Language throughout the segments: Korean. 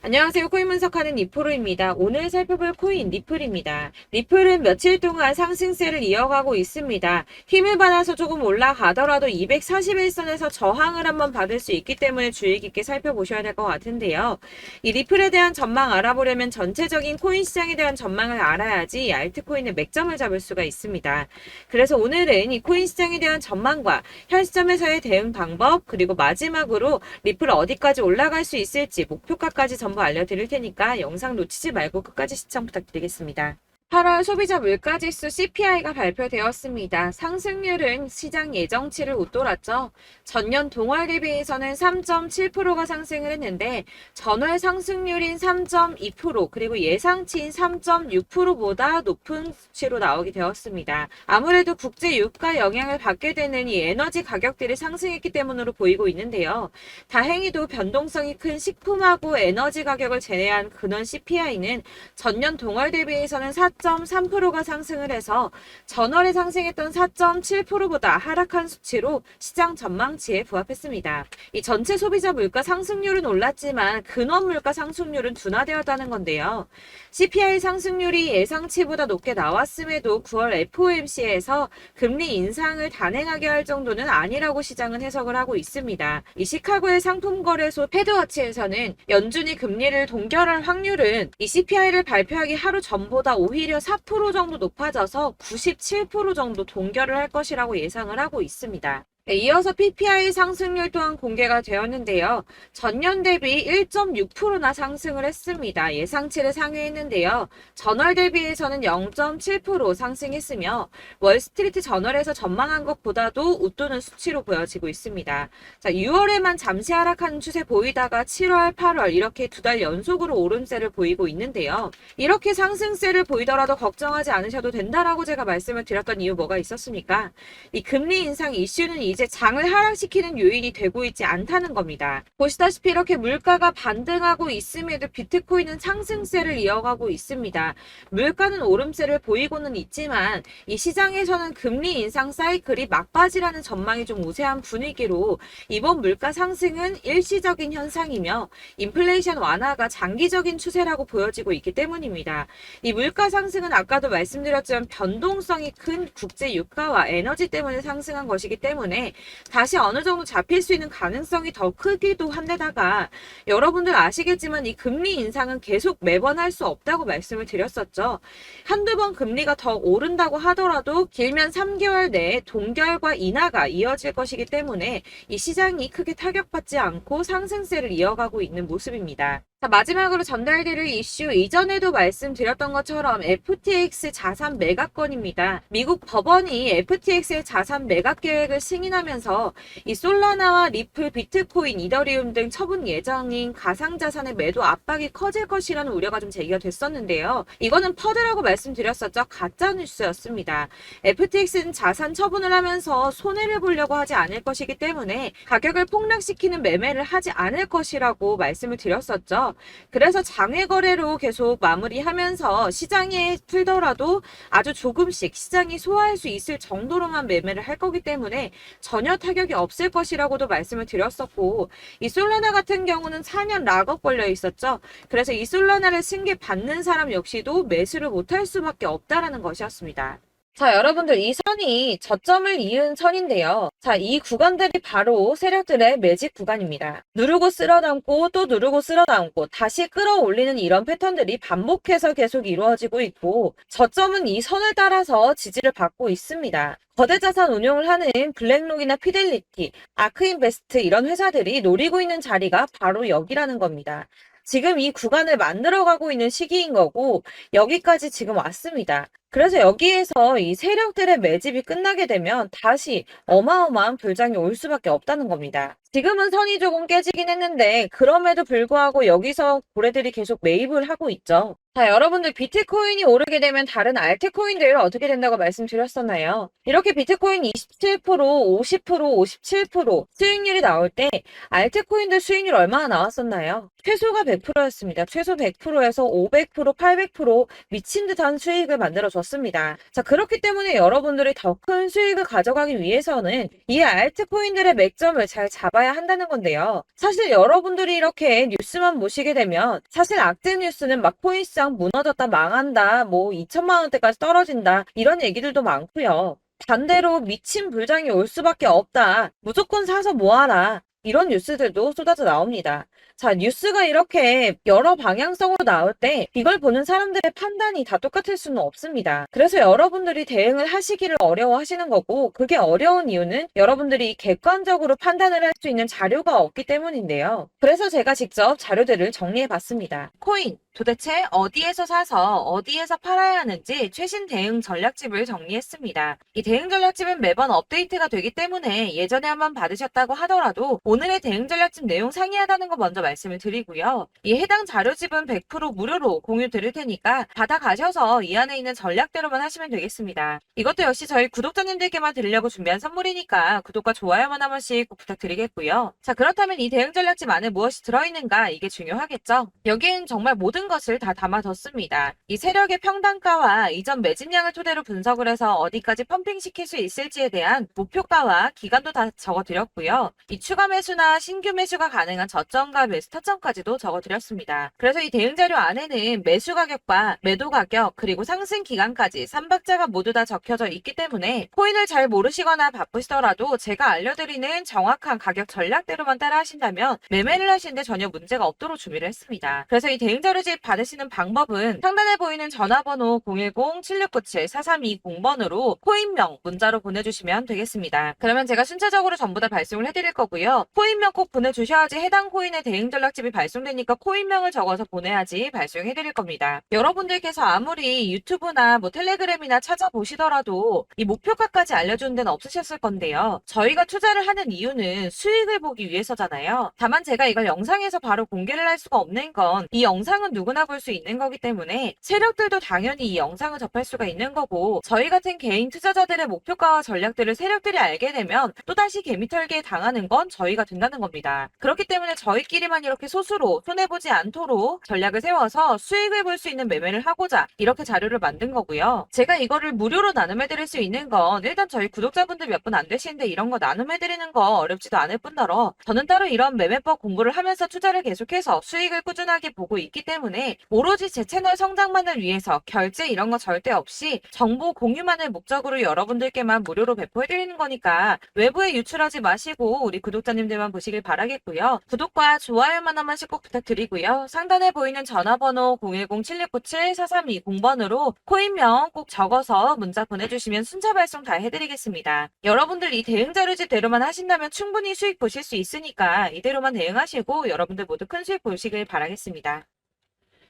안녕하세요. 코인 분석하는 리프로입니다. 오늘 살펴볼 코인 리플입니다. 리플은 며칠 동안 상승세를 이어가고 있습니다. 힘을 받아서 조금 올라가더라도 241선에서 저항을 한번 받을 수 있기 때문에 주의 깊게 살펴보셔야 될 것 같은데요. 이 리플에 대한 전망 알아보려면 전체적인 코인 시장에 대한 전망을 알아야지 알트코인의 맥점을 잡을 수가 있습니다. 그래서 오늘은 이 코인 시장에 대한 전망과 현 시점에서의 대응 방법, 그리고 마지막으로 리플 어디까지 올라갈 수 있을지 목표가까지 전부 알려드릴 테니까 영상 놓치지 말고 끝까지 시청 부탁드리겠습니다. 8월 소비자 물가지수 CPI가 발표되었습니다. 상승률은 시장 예정치를 웃돌았죠. 전년 동월 대비해서는 3.7%가 상승을 했는데 전월 상승률인 3.2% 그리고 예상치인 3.6%보다 높은 수치로 나오게 되었습니다. 아무래도 국제 유가 영향을 받게 되는 이 에너지 가격들이 상승했기 때문으로 보이고 있는데요. 다행히도 변동성이 큰 식품하고 에너지 가격을 제외한 근원 CPI는 전년 동월 대비해서는 4.3%가 상승을 해서 전월에 상승했던 4.7%보다 하락한 수치로 시장 전망치에 부합했습니다. 이 전체 소비자 물가 상승률은 올랐지만 근원 물가 상승률은 둔화되었다는 건데요. CPI 상승률이 예상치보다 높게 나왔음에도 9월 FOMC에서 금리 인상을 단행하게 할 정도는 아니라고 시장은 해석을 하고 있습니다. 이 시카고의 상품거래소 패드워치에서는 연준이 금리를 동결할 확률은 이 CPI를 발표하기 하루 전보다 오히려 4% 정도 높아져서 97% 정도 동결을 할 것이라고 예상을 하고 있습니다. 이어서 PPI 상승률 또한 공개가 되었는데요. 전년 대비 1.6%나 상승을 했습니다. 예상치를 상회했는데요. 전월 대비해서는 0.7% 상승했으며 월스트리트 저널에서 전망한 것보다도 웃도는 수치로 보여지고 있습니다. 자, 6월에만 잠시 하락하는 추세 보이다가 7월, 8월 이렇게 두 달 연속으로 오름세를 보이고 있는데요. 이렇게 상승세를 보이더라도 걱정하지 않으셔도 된다라고 제가 말씀을 드렸던 이유 뭐가 있었습니까? 이 금리 인상 이슈는 이제 장을 하락시키는 요인이 되고 있지 않다는 겁니다. 보시다시피 이렇게 물가가 반등하고 있음에도 비트코인은 상승세를 이어가고 있습니다. 물가는 오름세를 보이고는 있지만 이 시장에서는 금리 인상 사이클이 막바지라는 전망이 좀 우세한 분위기로 이번 물가 상승은 일시적인 현상이며 인플레이션 완화가 장기적인 추세라고 보여지고 있기 때문입니다. 이 물가 상승은 아까도 말씀드렸지만 변동성이 큰 국제 유가와 에너지 때문에 상승한 것이기 때문에 다시 어느 정도 잡힐 수 있는 가능성이 더 크기도 한데다가 여러분들 아시겠지만 이 금리 인상은 계속 매번 할 수 없다고 말씀을 드렸었죠. 한두 번 금리가 더 오른다고 하더라도 길면 3개월 내에 동결과 인하가 이어질 것이기 때문에 이 시장이 크게 타격받지 않고 상승세를 이어가고 있는 모습입니다. 자, 마지막으로 전달드릴 이슈 이전에도 말씀드렸던 것처럼 FTX 자산 매각 건입니다. 미국 법원이 FTX의 자산 매각 계획을 승인하면서 이 솔라나와 리플, 비트코인, 이더리움 등 처분 예정인 가상자산의 매도 압박이 커질 것이라는 우려가 좀 제기가 됐었는데요. 이거는 퍼드라고 말씀드렸었죠. 가짜 뉴스였습니다. FTX는 자산 처분을 하면서 손해를 보려고 하지 않을 것이기 때문에 가격을 폭락시키는 매매를 하지 않을 것이라고 말씀을 드렸었죠. 그래서 장외 거래로 계속 마무리하면서 시장에 풀더라도 아주 조금씩 시장이 소화할 수 있을 정도로만 매매를 할 거기 때문에 전혀 타격이 없을 것이라고도 말씀을 드렸었고, 이 솔라나 같은 경우는 4년 락업 걸려 있었죠. 그래서 이 솔라나를 승계 받는 사람 역시도 매수를 못할 수밖에 없다라는 것이었습니다. 자, 여러분들 이 선이 저점을 이은 선인데요. 자, 이 구간들이 바로 세력들의 매집 구간입니다. 누르고 쓸어담고 또 누르고 쓸어담고 다시 끌어올리는 이런 패턴들이 반복해서 계속 이루어지고 있고, 저점은 이 선을 따라서 지지를 받고 있습니다. 거대 자산 운용을 하는 블랙록이나 피델리티, 아크인베스트 이런 회사들이 노리고 있는 자리가 바로 여기라는 겁니다. 지금 이 구간을 만들어가고 있는 시기인 거고 여기까지 지금 왔습니다. 그래서 여기에서 이 세력들의 매집이 끝나게 되면 다시 어마어마한 불장이 올 수밖에 없다는 겁니다. 지금은 선이 조금 깨지긴 했는데 그럼에도 불구하고 여기서 고래들이 계속 매입을 하고 있죠. 자, 여러분들 비트코인이 오르게 되면 다른 알트코인들 어떻게 된다고 말씀드렸었나요? 이렇게 비트코인 27%, 50%, 57% 수익률이 나올 때 알트코인들 수익률 얼마나 나왔었나요? 최소가 100%였습니다. 최소 100%에서 500%, 800% 미친 듯한 수익을 만들어줬 줬습니다. 자, 그렇기 때문에 여러분들이 더 큰 수익을 가져가기 위해서는 이 알트코인들의 맥점을 잘 잡아야 한다는 건데요. 사실 여러분들이 이렇게 뉴스만 보시게 되면 사실 악재 뉴스는 막 코인시장 무너졌다, 망한다, 뭐 2천만 원대까지 떨어진다 이런 얘기들도 많고요. 반대로 미친 불장이 올 수밖에 없다. 무조건 사서 모아라. 이런 뉴스들도 쏟아져 나옵니다. 자, 뉴스가 이렇게 여러 방향성으로 나올 때 이걸 보는 사람들의 판단이 다 똑같을 수는 없습니다. 그래서 여러분들이 대응을 하시기를 어려워하시는 거고, 그게 어려운 이유는 여러분들이 객관적으로 판단을 할 수 있는 자료가 없기 때문인데요. 그래서 제가 직접 자료들을 정리해 봤습니다. 코인 도대체 어디에서 사서 어디에서 팔아야 하는지 최신 대응 전략집을 정리했습니다. 이 대응 전략집은 매번 업데이트가 되기 때문에 예전에 한번 받으셨다고 하더라도 오늘의 대응 전략집 내용 상이하다는 거 먼저 말씀을 드리고요. 이 해당 자료집은 100% 무료로 공유 드릴 테니까 받아가셔서 이 안에 있는 전략대로만 하시면 되겠습니다. 이것도 역시 저희 구독자님들께만 드리려고 준비한 선물이니까 구독과 좋아요만 한 번씩 꼭 부탁드리겠고요. 자, 그렇다면 이 대응 전략집 안에 무엇이 들어있는가, 이게 중요하겠죠? 여기엔 정말 모든 것을 다 담아뒀습니다. 이 세력의 평단가와 이전 매집량을 토대로 분석을 해서 어디까지 펌핑시킬 수 있을지에 대한 목표가와 기간도 다 적어드렸고요. 이 추가 매수나 신규 매수가 가능한 저점과 매수 타점까지도 적어드렸습니다. 그래서 이 대응 자료 안에는 매수 가격과 매도 가격 그리고 상승 기간까지 3박자가 모두 다 적혀져 있기 때문에 코인을 잘 모르시거나 바쁘시더라도 제가 알려드리는 정확한 가격 전략대로만 따라 하신다면 매매를 하시는데 전혀 문제가 없도록 준비를 했습니다. 그래서 이 대응 자료집 받으시는 방법은 상단에 보이는 전화번호 010-7697-4320번으로 코인명 문자로 보내주시면 되겠습니다. 그러면 제가 순차적으로 전부 다 발송을 해드릴 거고요. 코인명 꼭 보내주셔야지 해당 코인의 대응 전략집이 발송되니까 코인명을 적어서 보내야지 발송해드릴 겁니다. 여러분들께서 아무리 유튜브나 뭐 텔레그램이나 찾아보시더라도 이 목표가까지 알려주는 데는 없으셨을 건데요. 저희가 투자를 하는 이유는 수익을 보기 위해서잖아요. 다만 제가 이걸 영상에서 바로 공개를 할 수가 없는 건 이 영상은 누구나 볼 수 있는 거기 때문에 세력들도 당연히 이 영상을 접할 수가 있는 거고, 저희 같은 개인 투자자들의 목표가와 전략들을 세력들이 알게 되면 또다시 개미털기에 당하는 건 저희가 된다는 겁니다. 그렇기 때문에 저희끼리만 이렇게 소수로 손해보지 않도록 전략을 세워서 수익을 볼 수 있는 매매를 하고자 이렇게 자료를 만든 거고요. 제가 이거를 무료로 나눔해드릴 수 있는 건 일단 저희 구독자분들 몇 분 안 되시는데 이런 거 나눔해드리는 거 어렵지도 않을 뿐더러 저는 따로 이런 매매법 공부를 하면서 투자를 계속해서 수익을 꾸준하게 보고 있기 때문에 오로지 제 채널 성장만을 위해서 결제 이런 거 절대 없이 정보 공유만을 목적으로 여러분들께만 무료로 배포해드리는 거니까 외부에 유출하지 마시고 우리 구독자님들만 보시길 바라겠고요. 구독과 좋아요만 한 번씩 꼭 부탁드리고요. 상단에 보이는 전화번호 010-7697-4320번으로 코인명 꼭 적어서 문자 보내주시면 순차 발송 다 해드리겠습니다. 여러분들 이 대응 자료집대로만 하신다면 충분히 수익 보실 수 있으니까 이대로만 대응하시고 여러분들 모두 큰 수익 보시길 바라겠습니다.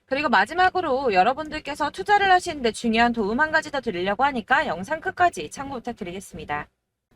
그리고 마지막으로 여러분들께서 투자를 하시는데 중요한 도움 한 가지 더 드리려고 하니까 영상 끝까지 참고 부탁드리겠습니다.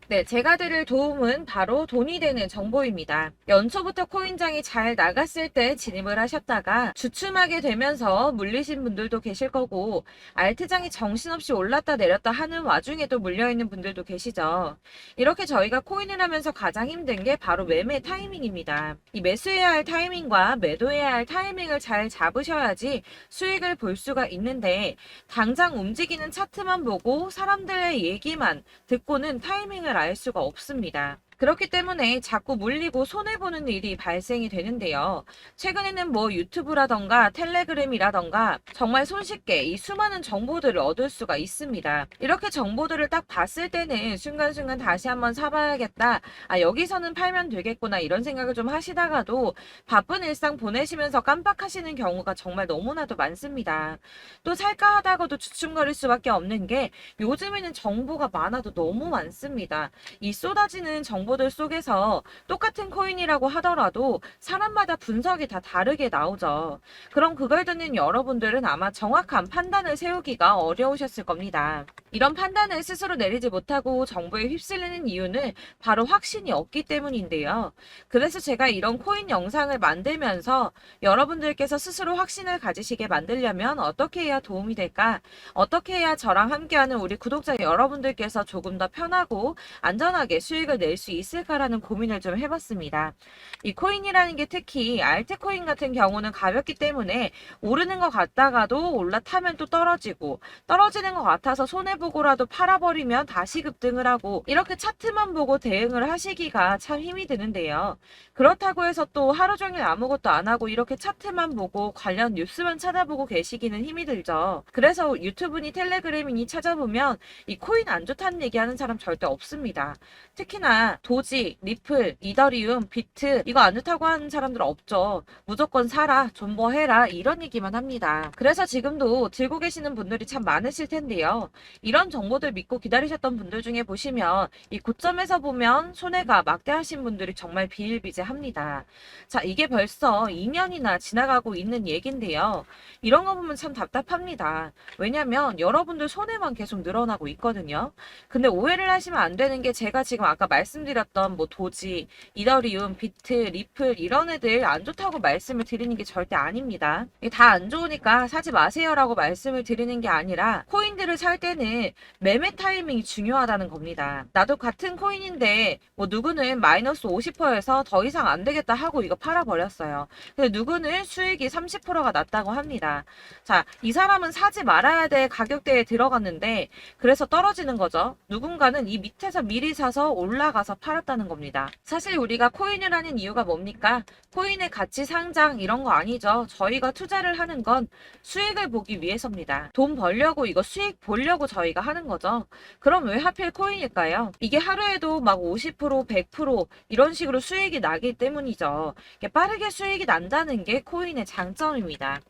네, 제가 드릴 도움은 바로 돈이 되는 정보입니다. 연초부터 코인장이 잘 나갔을 때 진입을 하셨다가 주춤하게 되면서 물리신 분들도 계실 거고, 알트장이 정신없이 올랐다 내렸다 하는 와중에도 물려있는 분들도 계시죠. 이렇게 저희가 코인을 하면서 가장 힘든 게 바로 매매 타이밍입니다. 이 매수해야 할 타이밍과 매도해야 할 타이밍을 잘 잡으셔야지 수익을 볼 수가 있는데, 당장 움직이는 차트만 보고 사람들의 얘기만 듣고는 타이밍을 알 수가 없습니다. 그렇기 때문에 자꾸 물리고 손해보는 일이 발생이 되는데요. 최근에는 뭐 유튜브라던가 텔레그램이라던가 정말 손쉽게 이 수많은 정보들을 얻을 수가 있습니다. 이렇게 정보들을 딱 봤을 때는 순간순간 다시 한번 사봐야겠다. 아, 여기서는 팔면 되겠구나 이런 생각을 좀 하시다가도 바쁜 일상 보내시면서 깜빡하시는 경우가 정말 너무나도 많습니다. 또 살까 하다가도 주춤거릴 수밖에 없는 게 요즘에는 정보가 많아도 너무 많습니다. 이 쏟아지는 정보들 속에서 똑같은 코인이라고 하더라도 사람마다 분석이 다 다르게 나오죠. 그럼 그걸 듣는 여러분들은 아마 정확한 판단을 세우기가 어려우셨을 겁니다. 이런 판단을 스스로 내리지 못하고 정보에 휩쓸리는 이유는 바로 확신이 없기 때문인데요. 그래서 제가 이런 코인 영상을 만들면서 여러분들께서 스스로 확신을 가지시게 만들려면 어떻게 해야 도움이 될까? 어떻게 해야 저랑 함께하는 우리 구독자 여러분들께서 조금 더 편하고 안전하게 수익을 낼 수 있을까라는 고민을 좀 해봤습니다. 이 코인이라는 게 특히 알트코인 같은 경우는 가볍기 때문에 오르는 것 같다가도 올라타면 또 떨어지고 떨어지는 것 같아서 손해보고라도 팔아버리면 다시 급등을 하고 이렇게 차트만 보고 대응을 하시기가 참 힘이 드는데요. 그렇다고 해서 또 하루 종일 아무것도 안 하고 이렇게 차트만 보고 관련 뉴스만 찾아보고 계시기는 힘이 들죠. 그래서 유튜브니 텔레그램이니 찾아보면 이 코인 안 좋다는 얘기하는 사람 절대 없습니다. 특히나 도지, 리플, 이더리움, 비트 이거 안 좋다고 하는 사람들 없죠. 무조건 사라, 존버해라 이런 얘기만 합니다. 그래서 지금도 들고 계시는 분들이 참 많으실 텐데요. 이런 정보들 믿고 기다리셨던 분들 중에 보시면 이 고점에서 보면 손해가 막대하신 분들이 정말 비일비재합니다. 자, 이게 벌써 2년이나 지나가고 있는 얘긴데요. 이런 거 보면 참 답답합니다. 왜냐면 여러분들 손해만 계속 늘어나고 있거든요. 근데 오해를 하시면 안 되는 게 제가 지금 아까 말씀드렸던 뭐 도지, 이더리움, 비트, 리플 이런 애들 안 좋다고 말씀을 드리는 게 절대 아닙니다. 다 안 좋으니까 사지 마세요라고 말씀을 드리는 게 아니라 코인들을 살 때는 매매 타이밍이 중요하다는 겁니다. 나도 같은 코인인데 뭐 누구는 마이너스 50%에서 더 이상 안 되겠다 하고 이거 팔아버렸어요. 근데 누구는 수익이 30%가 났다고 합니다. 자, 이 사람은 사지 말아야 될 가격대에 들어갔는데 그래서 떨어지는 거죠. 누군가는 이 밑에서 미리 사서 올라가서 팔았다는 겁니다. 사실 우리가 코인을 하는 이유가 뭡니까? 코인의 가치 상장 이런 거 아니죠. 저희가 투자를 하는 건 수익을 보기 위해서입니다. 돈 벌려고 이거 수익 보려고 저희가 하는 거죠. 그럼 왜 하필 코인일까요? 이게 하루에도 막 50%, 100% 이런 식으로 수익이 나기 때문이죠. 빠르게 수익이 난다는 게 코인의 장점입니다.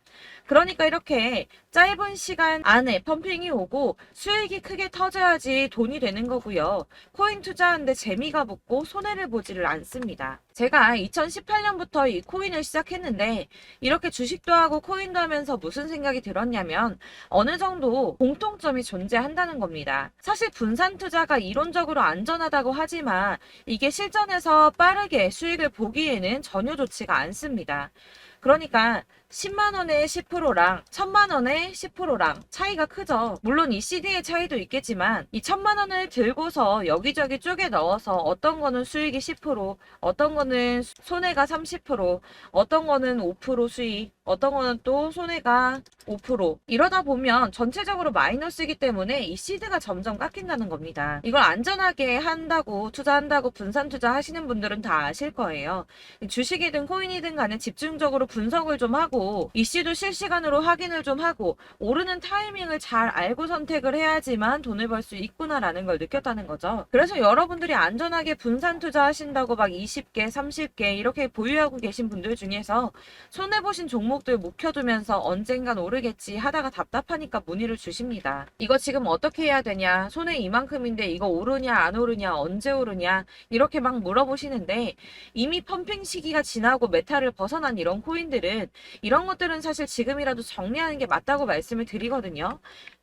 그러니까 이렇게 짧은 시간 안에 펌핑이 오고 수익이 크게 터져야지 돈이 되는 거고요. 코인 투자하는데 재미가 붙고 손해를 보지를 않습니다. 제가 2018년부터 이 코인을 시작했는데 이렇게 주식도 하고 코인도 하면서 무슨 생각이 들었냐면 어느 정도 공통점이 존재한다는 겁니다. 사실 분산 투자가 이론적으로 안전하다고 하지만 이게 실전에서 빠르게 수익을 보기에는 전혀 좋지가 않습니다. 그러니까 10만 원에 10%랑 1000만 원에 10%랑 차이가 크죠. 물론 이 CD의 차이도 있겠지만 이 1000만 원을 들고서 여기저기 쪼개 넣어서 어떤 거는 수익이 10%, 어떤 거는 손해가 30%, 어떤 거는 5% 수익, 어떤 거는 또 손해가 5% 이러다 보면 전체적으로 마이너스이기 때문에 이 시드가 점점 깎인다는 겁니다. 이걸 안전하게 한다고 투자한다고 분산 투자하시는 분들은 다 아실 거예요. 주식이든 코인이든 간에 집중적으로 분석을 좀 하고 이슈도 실시간으로 확인을 좀 하고 오르는 타이밍을 잘 알고 선택을 해야지만 돈을 벌 수 있구나라는 걸 느꼈다는 거죠. 그래서 여러분들이 안전하게 분산 투자하신다고 막 20개, 30개 이렇게 보유하고 계신 분들 중에서 손해보신 종목들 묵혀두면서 언젠간 오르겠지 하다가 답답하니까 문의를 주십니다. 이거 지금 어떻게 해야 되냐? 손해 이만큼인데 이거 오르냐 안 오르냐 언제 오르냐 이렇게 막 물어보시는데 이미 펌핑 시기가 지나고 메타를 벗어난 이런 코인들은 이런 것들은 사실 지금이라도 정리하는 게 맞다고 말씀을 드리거든요.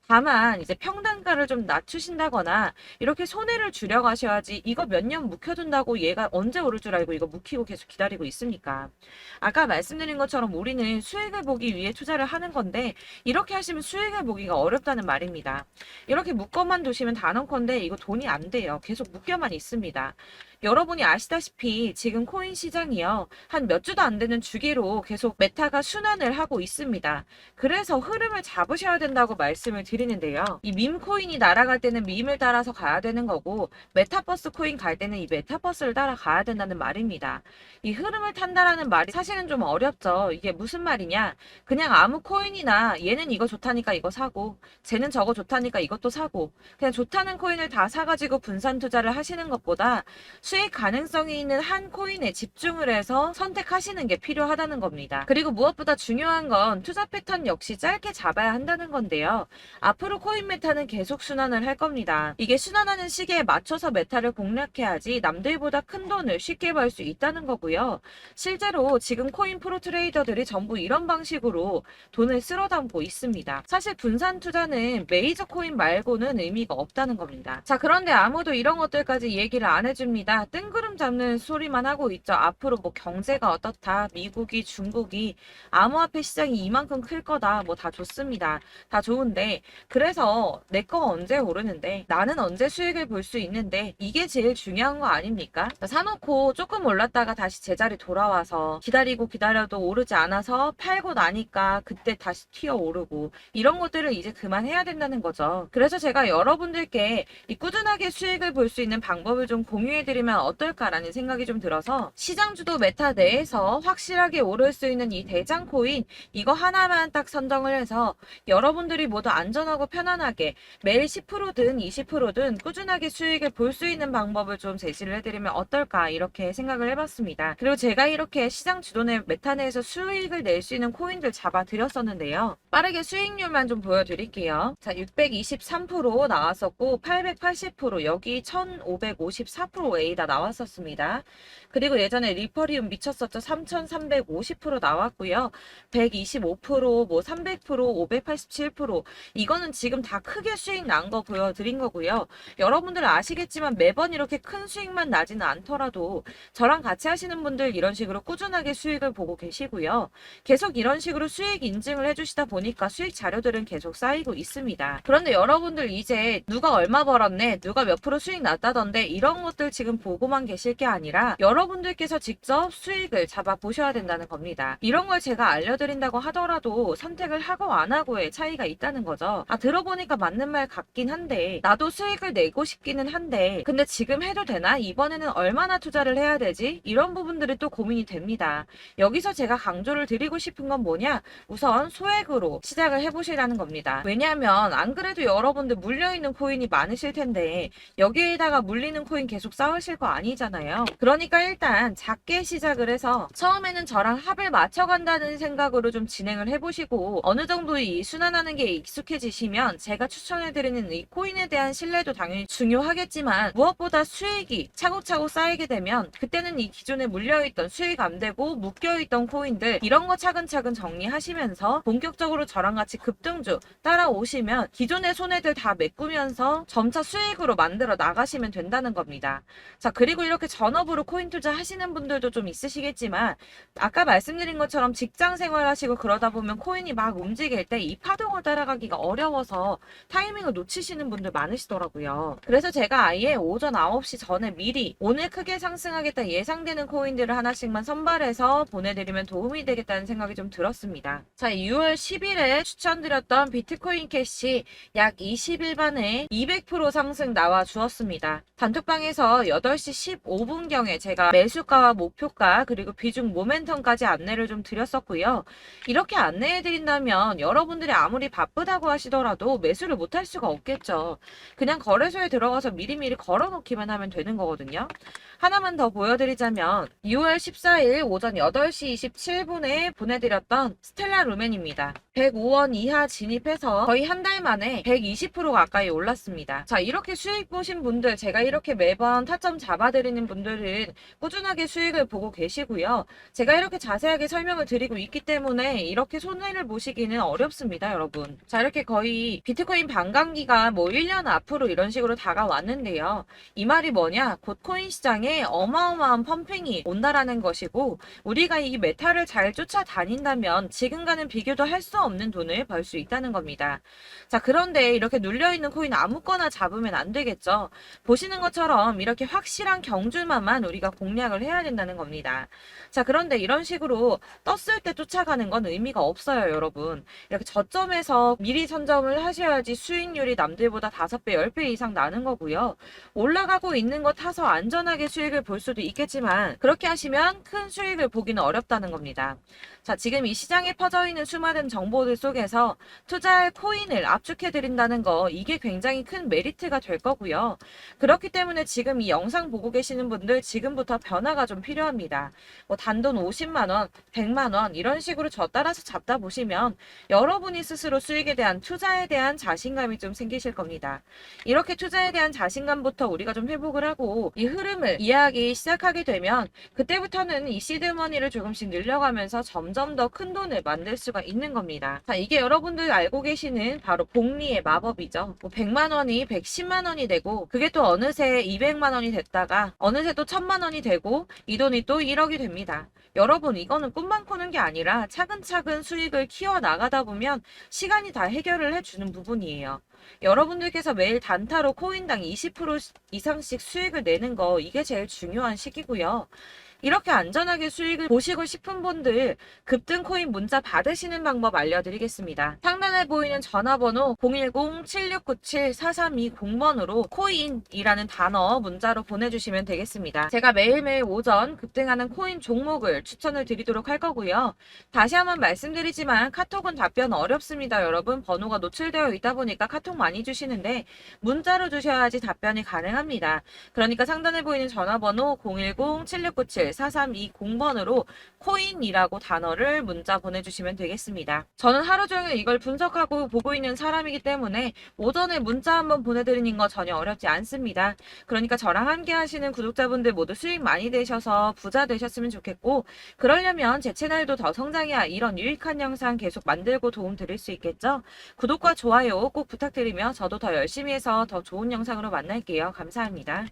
다만 이제 평단가를 좀 낮추신다거나 이렇게 손해를 줄여가셔야지 이거 몇 년 묵혀둔다고 얘가 언제 오를 줄 알고 이거 묵히고 계속 기다리고 있습니까? 아까 말씀드린 것처럼 우리는 수익을 보기 위해 투자를 하는 건데 이렇게 하시면 수익을 보기가 어렵다는 말입니다. 이렇게 묶어만 두시면 단언컨대 이거 돈이 안 돼요. 계속 묶여만 있습니다. 여러분이 아시다시피 지금 코인 시장이요. 한 몇 주도 안 되는 주기로 계속 메타가 순환을 하고 있습니다. 그래서 흐름을 잡으셔야 된다고 말씀을 드리는데요. 이 밈 코인이 날아갈 때는 밈을 따라서 가야 되는 거고 메타버스 코인 갈 때는 이 메타버스를 따라가야 된다는 말입니다. 이 흐름을 탄다라는 말이 사실은 좀 어렵죠. 이게 무슨 말이냐? 그냥 아무 코인이나 얘는 이거 좋다니까 이거 사고 쟤는 저거 좋다니까 이것도 사고 그냥 좋다는 코인을 다 사가지고 분산 투자를 하시는 것보다 수익 가능성이 있는 한 코인에 집중을 해서 선택하시는 게 필요하다는 겁니다. 그리고 무엇보다 중요한 건 투자 패턴 역시 짧게 잡아야 한다는 건데요. 앞으로 코인 메타는 계속 순환을 할 겁니다. 이게 순환하는 시기에 맞춰서 메타를 공략해야지 남들보다 큰 돈을 쉽게 벌 수 있다는 거고요. 실제로 지금 코인 프로 트레이더들이 전부 이런 방식으로 돈을 쓸어 담고 있습니다. 사실 분산 투자는 메이저 코인 말고는 의미가 없다는 겁니다. 자, 그런데 아무도 이런 것들까지 얘기를 안 해줍니다. 뜬구름 잡는 소리만 하고 있죠. 앞으로 뭐 경제가 어떻다, 미국이, 중국이, 암호화폐 시장이 이만큼 클 거다, 뭐 다 좋습니다. 다 좋은데 그래서 내 거 언제 오르는데 나는 언제 수익을 볼 수 있는데 이게 제일 중요한 거 아닙니까? 사놓고 조금 올랐다가 다시 제자리 돌아와서 기다리고 기다려도 오르지 않아서 팔고 나니까 그때 다시 튀어 오르고 이런 것들을 이제 그만해야 된다는 거죠. 그래서 제가 여러분들께 이 꾸준하게 수익을 볼 수 있는 방법을 좀 공유해드리면 어떨까라는 생각이 좀 들어서 시장주도 메타 내에서 확실하게 오를 수 있는 이 대장 코인 이거 하나만 딱 선정을 해서 여러분들이 모두 안전하고 편안하게 매일 10%든 20%든 꾸준하게 수익을 볼 수 있는 방법을 좀 제시를 해드리면 어떨까 이렇게 생각을 해봤습니다. 그리고 제가 이렇게 시장 주도내 메타 내에서 수익을 낼 수 있는 코인들 잡아드렸었는데요. 빠르게 수익률만 좀 보여드릴게요. 자, 623% 나왔었고 880% 여기 1554%A 다 나왔었습니다. 그리고 예전에 리퍼리움 미쳤었죠. 3350% 나왔고요. 125%, 뭐 300%, 587% 이거는 지금 다 크게 수익 난 거 보여드린 거고요. 여러분들 아시겠지만 매번 이렇게 큰 수익만 나지는 않더라도 저랑 같이 하시는 분들 이런 식으로 꾸준하게 수익을 보고 계시고요. 계속 이런 식으로 수익 인증을 해주시다 보니까 수익 자료들은 계속 쌓이고 있습니다. 그런데 여러분들 이제 누가 얼마 벌었네, 누가 몇 프로 수익 났다던데 이런 것들 지금 보고만 계실 게 아니라 여러분들께서 직접 수익을 잡아 보셔야 된다는 겁니다. 이런 걸 제가 알려드린다고 하더라도 선택을 하고 안 하고의 차이가 있다는 거죠. 들어보니까 맞는 말 같긴 한데 나도 수익을 내고 싶기는 한데 근데 지금 해도 되나? 이번에는 얼마나 투자를 해야 되지? 이런 부분들이 또 고민이 됩니다. 여기서 제가 강조를 드리고 싶은 건 뭐냐? 우선 소액으로 시작을 해보시라는 겁니다. 왜냐하면 안 그래도 여러분들 물려있는 코인이 많으실 텐데 여기에다가 물리는 코인 계속 쌓으실 거 아니잖아요. 그러니까 일단 작게 시작을 해서 처음에는 저랑 합을 맞춰간다는 생각으로 좀 진행을 해보시고 어느 정도 이 순환하는 게 익숙해지시면 제가 추천해드리는 이 코인에 대한 신뢰도 당연히 중요하겠지만 무엇보다 수익이 차곡차곡 쌓이게 되면 그때는 이 기존에 물려있던 수익 안 되고 묶여있던 코인들 이런 거 차근차근 정리하시면서 본격적으로 저랑 같이 급등주 따라오시면 기존의 손해들 다 메꾸면서 점차 수익으로 만들어 나가시면 된다는 겁니다. 자, 그리고 이렇게 전업으로 코인 투자 하시는 분들도 좀 있으시겠지만 아까 말씀드린 것처럼 직장 생활하시고 그러다 보면 코인이 막 움직일 때 이 파동을 따라가기가 어려워서 타이밍을 놓치시는 분들 많으시더라고요. 그래서 제가 아예 오전 9시 전에 미리 오늘 크게 상승하겠다 예상되는 코인들을 하나씩만 선발해서 보내드리면 도움이 되겠다는 생각이 좀 들었습니다. 자, 6월 10일에 추천드렸던 비트코인 캐시 약 20일 만에 200% 상승 나와 주었습니다. 단톡방에서 8시 15분경에 제가 매수가와 목표가 그리고 비중 모멘텀까지 안내를 좀 드렸었고요. 이렇게 안내해드린다면 여러분들이 아무리 바쁘다고 하시더라도 매수를 못할 수가 없겠죠. 그냥 거래소에 들어가서 미리미리 걸어놓기만 하면 되는 거거든요. 하나만 더 보여드리자면 6월 14일 오전 8시 27분에 보내드렸던 스텔라 루멘입니다. 105원 이하 진입해서 거의 한 달 만에 120% 가까이 올랐습니다. 자, 이렇게 수익 보신 분들 제가 이렇게 매번 타점 잡아드리는 분들은 꾸준하게 수익을 보고 계시고요. 제가 이렇게 자세하게 설명을 드리고 있기 때문에 이렇게 손해를 보시기는 어렵습니다, 여러분. 자, 이렇게 거의 비트코인 반감기가 뭐 1년 앞으로 이런 식으로 다가왔는데요. 이 말이 뭐냐? 곧 코인 시장에 어마어마한 펌핑이 온다라는 것이고 우리가 이 메타를 잘 쫓아다닌다면 지금과는 비교도 할 수 없는 돈을 벌 수 있다는 겁니다. 자, 그런데 이렇게 눌려있는 코인 아무거나 잡으면 안 되겠죠. 보시는 것처럼 이렇게 확실한 경주만만 우리가 공략을 해야 된다는 겁니다. 자, 그런데 이런 식으로 떴을 때 쫓아가는 건 의미가 없어요, 여러분. 이렇게 저점에서 미리 선점을 하셔야지 수익률이 남들보다 5배, 10배 이상 나는 거고요. 올라가고 있는 거 타서 안전하게 수익을 볼 수도 있겠지만 그렇게 하시면 큰 수익을 보기는 어렵다는 겁니다. 자, 지금 이 시장에 퍼져 있는 수많은 정보들 속에서 투자할 코인을 압축해드린다는 거 이게 굉장히 큰 메리트가 될 거고요. 그렇기 때문에 지금 이 영상 보고 계시는 분들 지금부터 변화가 좀 필요합니다. 뭐 단돈 50만원, 100만원 이런 식으로 저 따라서 잡다 보시면 여러분이 스스로 수익에 대한 투자에 대한 자신감이 좀 생기실 겁니다. 이렇게 투자에 대한 자신감부터 우리가 좀 회복을 하고 이 흐름을 이해하기 시작하게 되면 그때부터는 이 시드머니를 조금씩 늘려가면서 점점 더 큰 돈을 만들 수가 있는 겁니다. 자, 이게 여러분들 알고 계시는 바로 복리의 마법이죠. 뭐 100만원이 110만원이 되고 그게 또 어느새 200만원이 됐다가 어느새 또 1000만원이 되고 이 돈이 또 1억이 됩니다. 여러분 이거는 꿈만 꾸는 게 아니라 차근차근 수익을 키워나가다 보면 시간이 다 해결을 해결을 해주는 부분이에요. 여러분들께서 매일 단타로 코인당 20% 이상씩 수익을 내는 거 이게 제일 중요한 시기고요. 이렇게 안전하게 수익을 보시고 싶은 분들 급등 코인 문자 받으시는 방법 알려드리겠습니다. 상단에 보이는 전화번호 010-7697-4320번으로 코인이라는 단어 문자로 보내주시면 되겠습니다. 제가 매일매일 오전 급등하는 코인 종목을 추천을 드리도록 할 거고요. 다시 한번 말씀드리지만 카톡은 답변 어렵습니다. 여러분 번호가 노출되어 있다 보니까 카톡 많이 주시는데 문자로 주셔야지 답변이 가능합니다. 그러니까 상단에 보이는 전화번호 010-7697-4320번으로 코인이라고 단어를 문자 보내주시면 되겠습니다. 저는 하루 종일 이걸 분석하고 보고 있는 사람이기 때문에 오전에 문자 한번 보내드리는 거 전혀 어렵지 않습니다. 그러니까 저랑 함께 하시는 구독자분들 모두 수익 많이 되셔서 부자 되셨으면 좋겠고, 그러려면 제 채널도 더 성장해야 이런 유익한 영상 계속 만들고 도움 드릴 수 있겠죠? 구독과 좋아요 꼭 부탁드리며 저도 더 열심히 해서 더 좋은 영상으로 만날게요. 감사합니다.